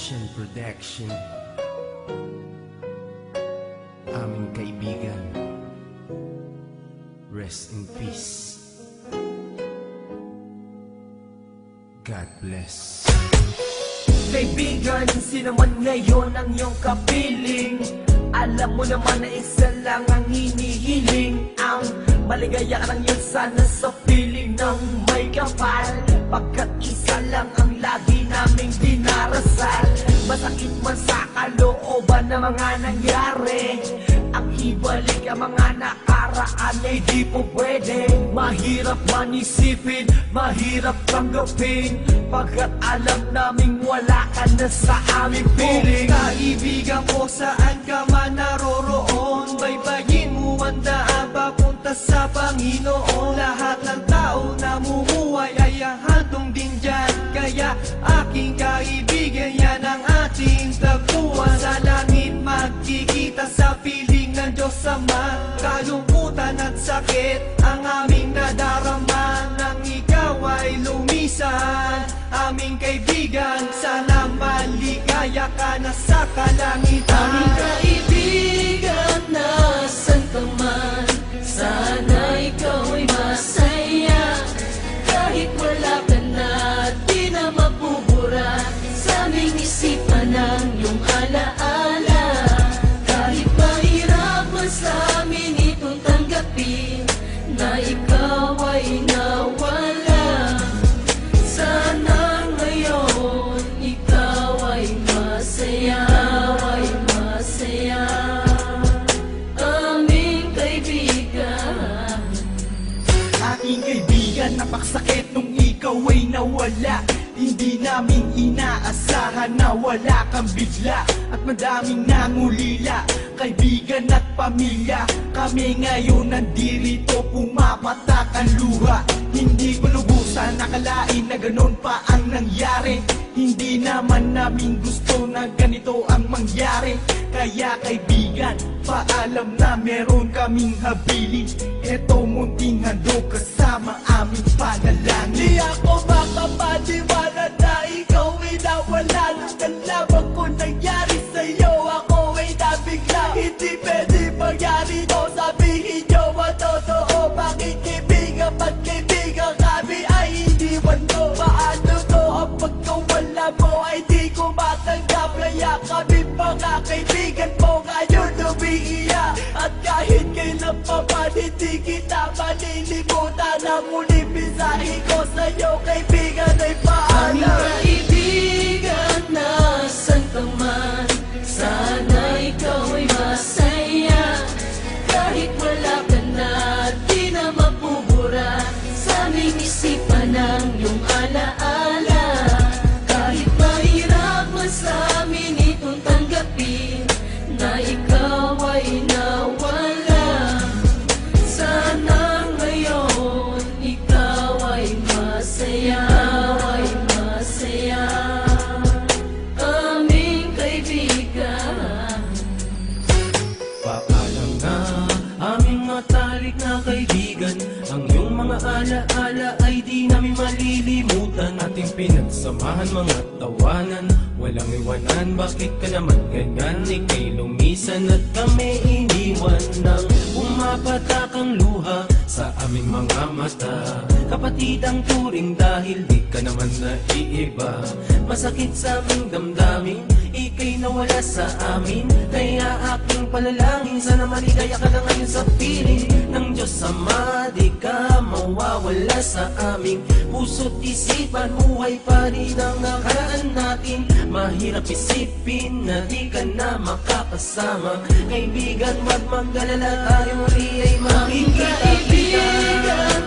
Production aming kaibigan, rest in peace. God bless. Kaibigan, sino man ngayon ang iyong kapiling, alam mo naman na isa lang ang hinihiling. Ang maligaya ka lang yun sana sa piling ng may kapal, pagkat isa lang ang lagi naming dinarasal. Masakit man sa kalooban na mga nangyari, ang ibalik ang mga nakaraan ay di po pwede. Mahirap man isipin, mahirap tanggapin, pagkat alam naming wala ka na sa aming piling. Kaibigan ko, saan ka man naroroon, baybayin mo ang daan papunta sa Panginoon. Lahat ng tao na mumuhay ay hantong din dyan, kaya aking kaibigan, yan ang ating tagpuan. Sa langit magkikita sa piling ng Diyos Ama, kalungkutan at sakit ang aming nadarama. Nang ikaw ay lumisan, aming kaibigan, sana maligaya ka na sa kalangitan. Aming kaibigan, nasan ka man, sana ikaw ay masaya. Kahit wala ka na, di na mapubura sa aming isipan ng iyong alaala. Kahit mahirap man sa amin itong tanggapin, na ikaw ay nawala. Sana ngayon ikaw ay masaya, aming kaibigan. Aking kaibigan, napakasakit nung ikaw ay nawala. Hindi namin inaasahan na wala kang bigla, at madaming nangulila, kaibigan at pamilya. Kami ngayon nandirito, pumapatak ang luha. Hindi ko lubusan nakalain na ganon pa ang nangyari. Hindi naman namin gusto na ganito ang mangyari. Kaya kaibigan, paalam na meron kaming habilin. Eto munting handog kasama aming panalangin. Di ako makapaniwala na ikaw ay nawala. Nung nalaman ko nangyari sa'yo, ako ay nabigla. Hindi pwede mangyari to, sabihin nyo ang totoo. Bakit kaibigan, ba't kaibigan kami ay iniwan mo? Paano to ang pagkawala mo ay di ko matanggap? Kaya kami mga kaibigan mo ngayon umiiyak, at kahit kailan pa man hindi kita malilimutan. Ang muling mensahe ko sa'yo kaibigan ay Aming paalam. kaibigan, nasan ka man, sana ikaw ay masaya. Kahit wala ka na, di na mapubura sa aming isipan ng iyong alaala. Kahit mahirap man sa amin itong tanggapin, na ikaw ay nawala. Sana ngayon ikaw ay masaya, aming kaibigan. Paalam na aming matalik na kaibigan, ang iyong mga alaala ay di namin malilimutan. Ating pinagsamahan mga tawanan, walang iwanan. Bakit ka naman ganyan? Ika'y lumisan at kami iniwan. Nang pumapatak ang luha sa aming mga mata, kapatid ang turing dahil di ka naman naiiba. Masakit sa aming damdamin, ika'y nawala sa amin. Kaya aking panalangin, sana maligaya ka na ngayon sa piling ng Diyos Ama. Di ka mawawala sa aming puso't isipan, buhay pa rin ang nakaraan natin. Mahirap isipin na di ka na makakasama. Kaibigan, wag mag-alala, tayo muli ay Aming makikita. kaibigan,